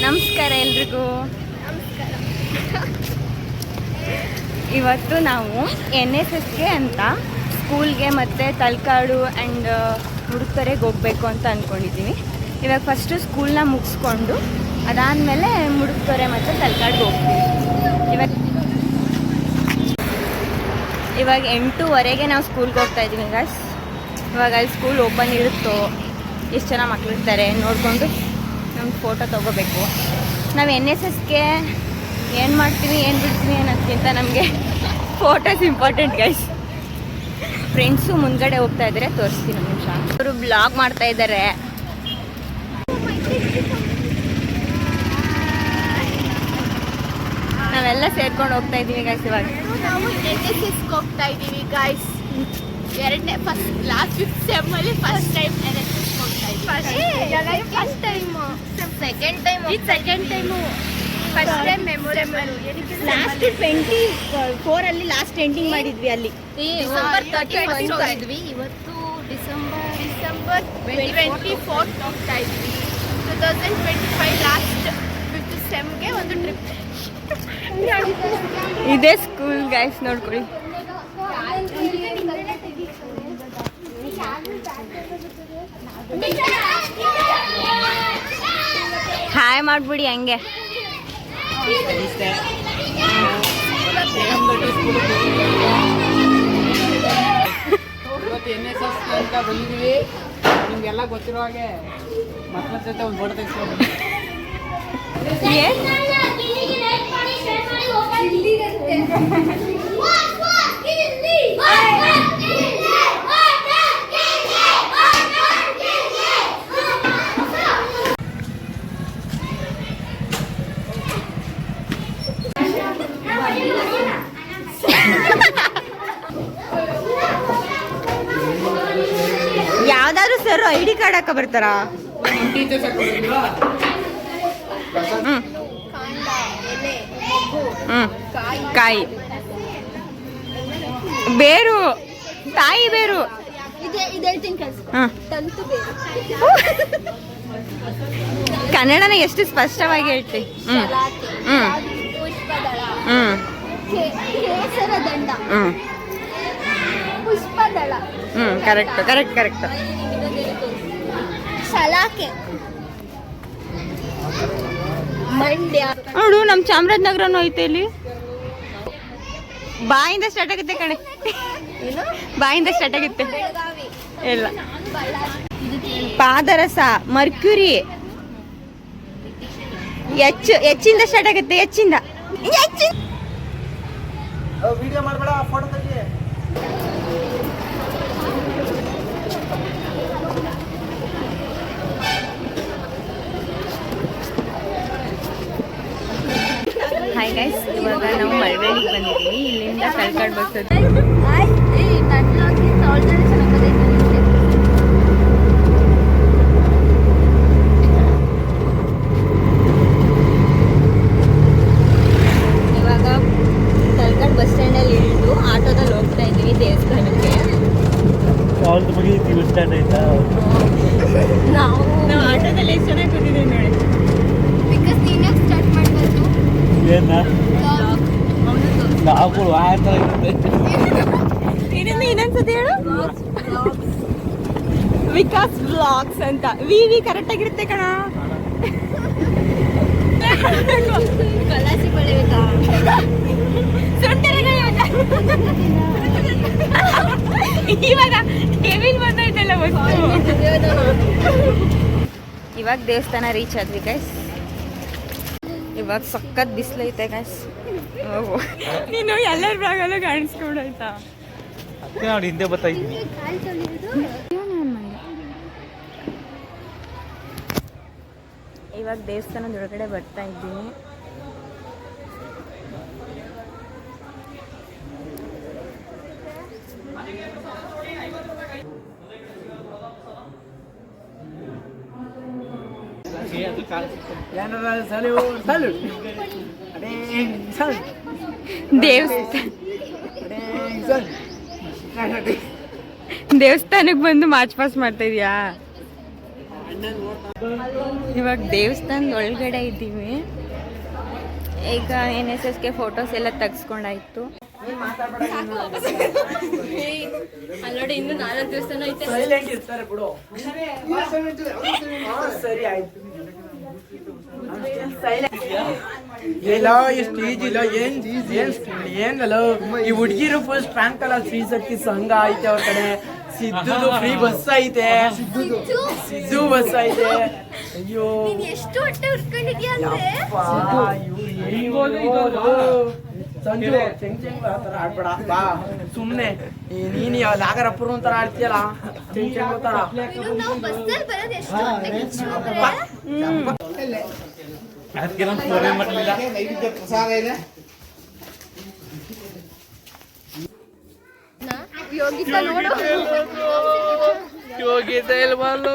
ನಮಸ್ಕಾರ ಎಲ್ರಿಗೂ. ಇವತ್ತು ನಾವು NSSಗೆ ಅಂತ ಸ್ಕೂಲ್ಗೆ ಮತ್ತು ತಲಕಾಡು ಆ್ಯಂಡ್ ಮುಡುಕ್ತೊರೆಗೆ ಹೋಗಬೇಕು ಅಂತ ಅಂದ್ಕೊಂಡಿದ್ದೀವಿ. ಇವಾಗ ಫಸ್ಟು ಸ್ಕೂಲ್ನ ಮುಗಿಸ್ಕೊಂಡು ಅದಾದಮೇಲೆ ಮುಡುಕ್ತೊರೆ ಮತ್ತು ತಲಕಾಡ್ಗೆ ಹೋಗ್ತೀವಿ. ಇವಾಗ 8:15ಗೆ ನಾವು ಸ್ಕೂಲ್ಗೆ ಹೋಗ್ತಾಯಿದ್ದೀವಿ ಗೈಸ್. ಇವಾಗ ಅಲ್ಲಿ ಸ್ಕೂಲ್ ಓಪನ್ ಇರುತ್ತೋ, ಎಷ್ಟು ಜನ ಮಕ್ಕಳಿರ್ತಾರೆ ನೋಡಿಕೊಂಡು ನಮ್ಗೆ ಫೋಟೋ ತೊಗೋಬೇಕು. ನಾವು NSSಗೆ ಏನು ಮಾಡ್ತೀವಿ ಏನು ಬಿಡ್ತೀವಿ ಅನ್ನೋದಕ್ಕಿಂತ ನಮಗೆ ಫೋಟೋಸ್ ಇಂಪಾರ್ಟೆಂಟ್ ಗೈಸ್. ಫ್ರೆಂಡ್ಸು ಮುಂದ್ಗಡೆ ಹೋಗ್ತಾ ಇದ್ದಾರೆ, ತೋರಿಸ್ತೀನಿ ಒಂದು ನಿಮಿಷ. ಅವರು ಬ್ಲಾಗ್ ಮಾಡ್ತಾ ಇದ್ದಾರೆ. ನಾವೆಲ್ಲ ಸೇರ್ಕೊಂಡು ಹೋಗ್ತಾ ಇದ್ದೀವಿ ಗೈಸ್. ಇವಾಗ ನಾವು NSSಗೆ ಹೋಗ್ತಾ ಇದ್ದೀವಿ ಗೈಸ್. ಲಾಸ್ಟ್ 5th ಸೆಮ್ಮಲ್ಲಿ ಫಸ್ಟ್ ಟೈಮ್ NSSಗೆ ಹೋಗ್ತಾ ಇದ್ದೀವಿ. Second time first time memorable. Last 24 ಅಲ್ಲಿ ಲಾಸ್ಟ್ ಎಂಡಿಂಗ್ ಮಾಡಿದ್ವಿ ಅಲ್ಲಿ. ಡಿಸೆಂಬರ್ 31 ಹೋಗಿದ್ವಿ. ಇವತ್ತು ಡಿಸೆಂಬರ್ 24 ಹೋಗ್ತಾ ಇದ್ವಿ. 2025 ಲಾಸ್ಟ್ 5th ಸೆಮ್ಗೆ ಒಂದು ಟ್ರಿಪ್. ಇದೇ ಸ್ಕೂಲ್ ಗೈಸ್, ನೋಡ್ಕೊಳ್ಳಿ. ಹಾಯ್ ಮಾಡ್ಬಿಡಿ ಹಂಗೆ. NSS ಅಂತ ಬಂದಿದ್ದೀವಿ. ನಿಮ್ಗೆಲ್ಲ ಗೊತ್ತಿರೋ ಹಾಗೆ ಮಕ್ಕಳ ಜೊತೆ ಒಂದು ಫೋಟೋ ತೆಗೆಸ್ಕೊಂಡು ಯಾವ್ದಾದ್ರು ಸರ್ ID ಕಾರ್ಡ್ ಹಾಕ ಬರ್ತಾರಾ? ಕಾಯಿ ಬೇರು, ತಾಯಿ ಬೇರು. ಕನ್ನಡನ ಎಷ್ಟು ಸ್ಪಷ್ಟವಾಗಿ ಹೇಳ್ತಿ. Correct correct correct. ಸಲಾಕೆ ಮಂಡ್ಯ ನೋಡು, ನಮ್ಮ ಚಾಮರಾಜನಗರನೂ ಐತೆ ಇಲ್ಲಿ. ಬಾಯಿಂದ ಸ್ಟಾರ್ಟ್ ಆಗುತ್ತೆ ಕಣೆ, ಬಾಯಿಂದ ಸ್ಟಾರ್ಟ್ ಆಗುತ್ತೆ. ಇಲ್ಲ, ಪಾದರಸ, ಮರ್ಕ್ಯುರಿ, ಹೆಚ್ಚಿಂದ ಸ್ಟಾರ್ಟ್ ಆಗುತ್ತೆ. ಹೆಚ್ಚಿಂದ ವಿಡಿಯೋ ಮಾಡಬೇಡ, ಫೋಟೋ ತೆಗಿ. ಹಾಯ್ ಗೈಸ್, ಇವಾಗ ನಾವು ಮಳವಳ್ಳಿಗೆ ಬಂದಿದ್ದೀವಿ. ಇಲ್ಲಿಂದ ತಲಕಾಡು ಬಸ್ ಇವಾಗ ತಲಕಾಡು ಬಸ್ ಸ್ಟ್ಯಾಂಡಲ್ಲಿ ಇಳಿದು ಆಟೋದಲ್ಲಿ ಹೋಗ್ತಾ ಇದ್ದೀವಿ ದೇವಸ್ಥಾನಕ್ಕೆ. ನಾವು ಆಟೋದಲ್ಲಿ ಎಷ್ಟು ಚೆನ್ನಾಗಿ ಕೂತಿದ್ದೀವಿ ನೋಡಿ. ಇನ್ನೊಂದ್ಸತಿ ಹೇಳು. ವಿಕಾಸ್ ಬ್ಲಾಗ್ಸ್ ಅಂತ ವಿ ಕರೆಕ್ಟ್ ಆಗಿರುತ್ತೆ ಕಣ. ಇವಾಗ ಕೆವಿನ್ ಬಂದೈತಲ್ಲ. ಇವಾಗ ದೇವಸ್ಥಾನ ರೀಚ್ ಆದ್ವಿ ಗೈಸ್. ಇವಾಗ ಸಖತ್ ಬಿಸಿಲೈತೆ ಗೈಸ್. ನೀನು ಎಲ್ಲರ ಬ್ಲಾಗಲ್ಲೂ ಕಾಣಿಸ್ಕೊಂಡಾಯ್ತಾ? ನೋಡಿ ಹಿಂದೆ ಬರ್ತಾಯಿದ್ದೀನಿ. ಇವಾಗ ದೇವಸ್ಥಾನದ ಒಳಗಡೆ ಬರ್ತಾ ಇದ್ದೀನಿ. ದೇವಸ್ಥಾನ ದೇವಸ್ಥಾನಕ್ಕೆ ಬಂದು ಮಾರ್ಚ್ ಪಾಸ್ ಮಾಡ್ತಾ ಇದೀಯಾ? ಇವಾಗ ದೇವಸ್ಥಾನದ ಒಳಗಡೆ ಇದ್ದೀವಿ. ಈಗ NSSಗೆ ಫೋಟೋಸ್ ಎಲ್ಲ ತೆಗ್ಸ್ಕೊಂಡಾಯ್ತು. ಅಲ್ಲೋಡಿ ಇನ್ನು 4 ದೇವಸ್ಥಾನ ಐತೆ. ಏನಲ್ಲ ಈ ಹುಡುಗಿರು ಫಸ್ಟ್ ಪ್ಯಾಂಕ್ ಅಲ್ಲ ಶ್ರೀ ಶಕ್ತಿ ಸಂಘ ಐತೆ ಅವ್ರ ಕಡೆ. ಸಿದ್ದು ಫ್ರೀ ಬಸ್ ಐತೆ, ಸಿದ್ದು ಬಸ್ ಐತೆ. ಅಯ್ಯೋ ಎಷ್ಟು ಹೊಟ್ಟೆ ಉಟ್ಕೊಂಡಿದ್ಯಾ ಅಂದ್ರೆ ಸಂಜು ಚೆಂಗ್ ತರ ಆಡ್ಬೇಡ ಬಾ ಸುಮ್ನೆ. ನೀನ್ ಲಾಗರ್ ಅಪ್ಪರು ಒಂಥರ ಆಡ್ತೀಯಲ್ಲ ಚೆಂಗ್ ತರ. ನಾವು ಬಸ್ಸಲ್ಲಿ ಬರೋದು ಎಷ್ಟು ಹೊಟ್ಟೆ ಕಿಚ್ಚು ಯೋಗಿತಾ ನೋಡು ಯೋಗಿತಾ ಇಲ್ವಲ್ಲೋ.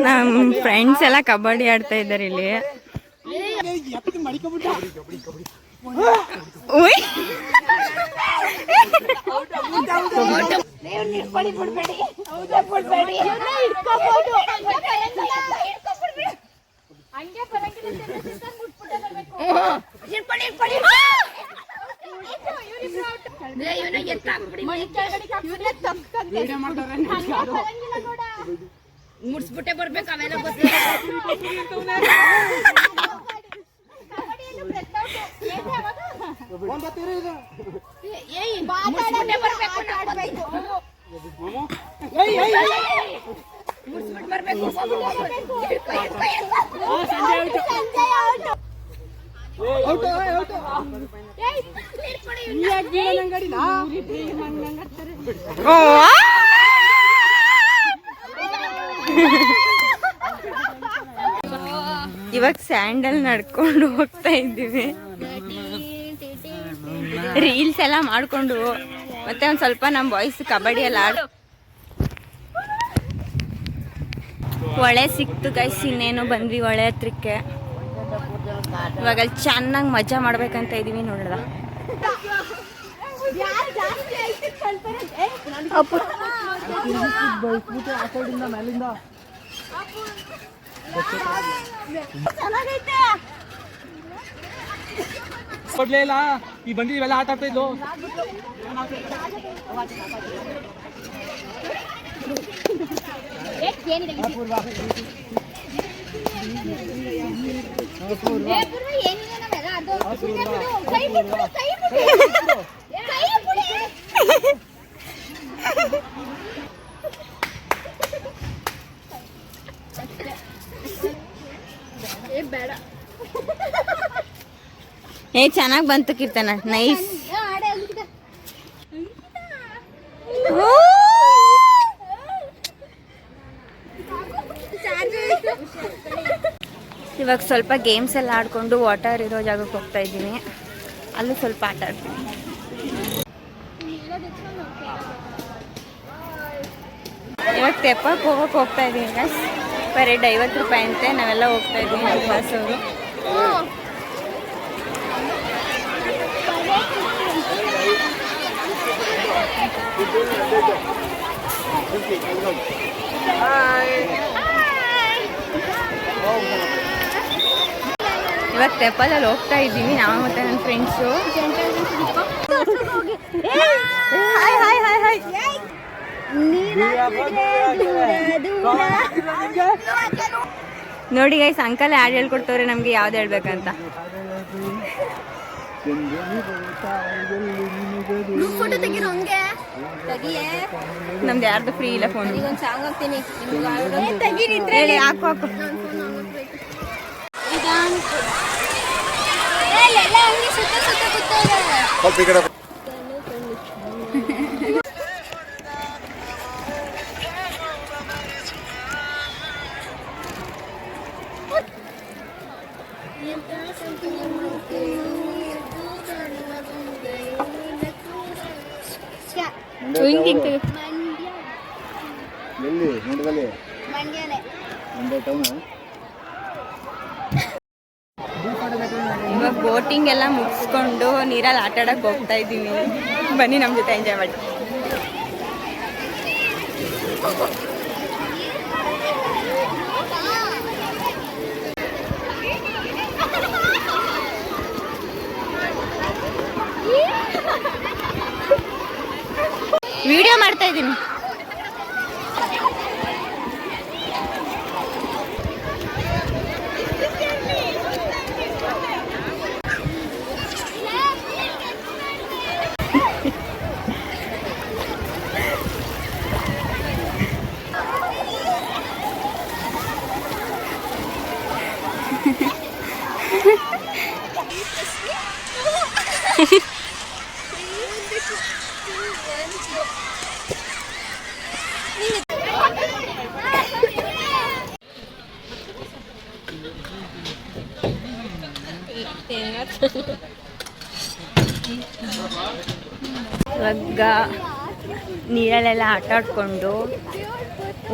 ನಮ್ಮ ಫ್ರೆಂಡ್ಸ್ ಎಲ್ಲ ಕಬಡ್ಡಿ ಆಡ್ತಾ ಇದ್ದಾರೆ ಇಲ್ಲಿ. ಮುಡ್ಸ್ಬಿಟ್ಟೆ ಬರ್ಬೇಕು ಅವೆಲ್ಲ ಇವಾಗ ಸ್ಯಾಂಡಲ್ ನಡ್ಕೊಂಡು ಹೋಗ್ತಾ ಇದ್ದೀವಿ. ರೀಲ್ಸ್ ಎಲ್ಲ ಮಾಡ್ಕೊಂಡು ಮತ್ತೆ ಒಂದ್ ಸ್ವಲ್ಪ ನಮ್ಮ ಬಾಯ್ಸ್ ಕಬಡ್ಡಿ ಎಲ್ಲ ಹೊಳೆ ಸಿಕ್ತು ಗೈಸ್. ಇನ್ನೇನು ಬಂದ್ವಿ ಹೊಳೆ ಹತ್ರಕ್ಕೆ. ಇವಾಗ ಅಲ್ಲಿ ಚೆನ್ನಾಗಿ ಮಜಾ ಮಾಡ್ಬೇಕಂತ ಇದೀವಿ ನೋಡ್ದ. ಕೊಡ್ಲೇ ಇಲ್ಲ ಈ ಬಂದಿ ಇವೆಲ್ಲ ಆಟ ಆಡ್ತಾ ಇದ್ಲು. ಏ ಚೆನ್ನಾಗಿ ಬಂತು ಕೀರ್ತನ, ನೈಸ್. ಇವಾಗ ಸ್ವಲ್ಪ ಗೇಮ್ಸ್ ಎಲ್ಲ ಆಡ್ಕೊಂಡು ವಾಟರ್ ಇರೋ ಜಾಗಕ್ಕೆ ಹೋಗ್ತಾ ಇದ್ದೀನಿ. ಅಲ್ಲೂ ಸ್ವಲ್ಪ ಆಟ ಆಡ್ತೀನಿ. ಇವಾಗ ತೆಪ್ಪಕ್ಕೆ ಹೋಗ್ತಾ ಇದ್ದೀನಿ ಗೈಸ್. ಬರೀ 50 ರೂಪಾಯಿ ಅಂತೆ. ನಾವೆಲ್ಲ ಹೋಗ್ತಾ ಇದ್ದೀವಿ ನಮ್ಮ ಕ್ಲಾಸ್ ಅವರು. ಇವಾಗ ತೆಪ್ಪಲಲ್ಲಿ ಹೋಗ್ತಾ ಇದ್ದೀವಿ ನಾವು ಮತ್ತೆ ನನ್ನ ಫ್ರೆಂಡ್ಸು. ನೋಡಿ ಗೈಸ್, ಅಂಕಲ್ ಯಾರು ಹೇಳ್ಕೊಡ್ತವ್ರೆ ನಮ್ಗೆ ಯಾವ್ದು ಹೇಳ್ಬೇಕಂತ. ನಮ್ದು ಯಾರ್ದು ಫ್ರೀ ಇಲ್ಲ ಫೋನ್. ಹಾಕು ಹಾಕು. ಹಿಂಗೆ ಎಲ್ಲಿ ಮಂಡ್ಯದಲ್ಲಿ ಮಂಡ್ಯ ಟೌನಾ? ಇವಾಗ ಬೋಟಿಂಗ್ ಎಲ್ಲ ಮುಗಿಸ್ಕೊಂಡು ನೀರಲ್ಲಿ ಆಟ ಆಡಕ್ಕೆ ಹೋಗ್ತಾ ಇದ್ದೀವಿ. ಬನ್ನಿ ನಮ್ಮ ಜೊತೆ ಎಂಜಾಯ್ ಮಾಡಿ. ವಿಡಿಯೋ ಮಾಡ್ತಾ ಇದ್ದೀನಿ. ಇವಾಗ ನೀರಲ್ಲೆಲ್ಲ ಆಟ ಆಡ್ಕೊಂಡು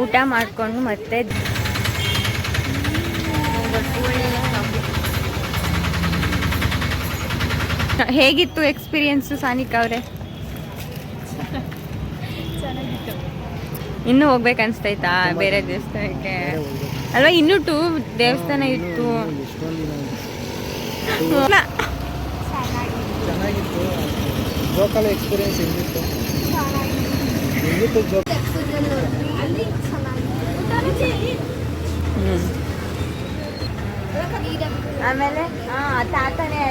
ಊಟ ಮಾಡಿಕೊಂಡು ಮತ್ತೆ ಹೇಗಿತ್ತು ಎಕ್ಸ್ಪೀರಿಯನ್ಸು ಸಾನಿಕಾ ಅವರೇ? ಇನ್ನೂ ಹೋಗ್ಬೇಕು ಅನ್ಸ್ತೈತಾ ಬೇರೆ ದೇವಸ್ಥಾನಕ್ಕೆ ಅಲ್ವಾ? ಇನ್ನೂ 2 ದೇವಸ್ಥಾನ ಇತ್ತು. ಚೆನ್ನಾಗಿತ್ತು. ಜೋಕಾಲ ಎಕ್ಸ್ಪೀರಿಯನ್ಸ್ ಹೆಂಗಿತ್ತು? ಹೆಂಗಿತ್ತು ಜೋಕ್? ಆಮೇಲೆ ತಾತನೇ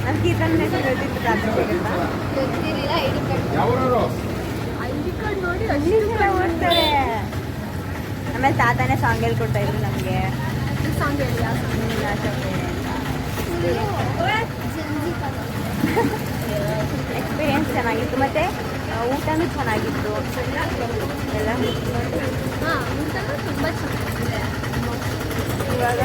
ನಮ್ಗೆ ಇದನ್ನೇ ಗೊತ್ತಿತ್ತು ತಾತ ಓಡ್ತಾರೆ. ಆಮೇಲೆ ತಾತನೇ ಸಾಂಗ್ ಹೇಳ್ಕೊಡ್ತಾ ಇದ್ರು ನಮಗೆ. ಎಕ್ಸ್ಪೀರಿಯನ್ಸ್ ಚೆನ್ನಾಗಿತ್ತು ಮತ್ತೆ ಊಟನೂ ಚೆನ್ನಾಗಿತ್ತು ಎಲ್ಲ. ತುಂಬ ಚೆನ್ನಾಗಿದೆ. ಇವಾಗ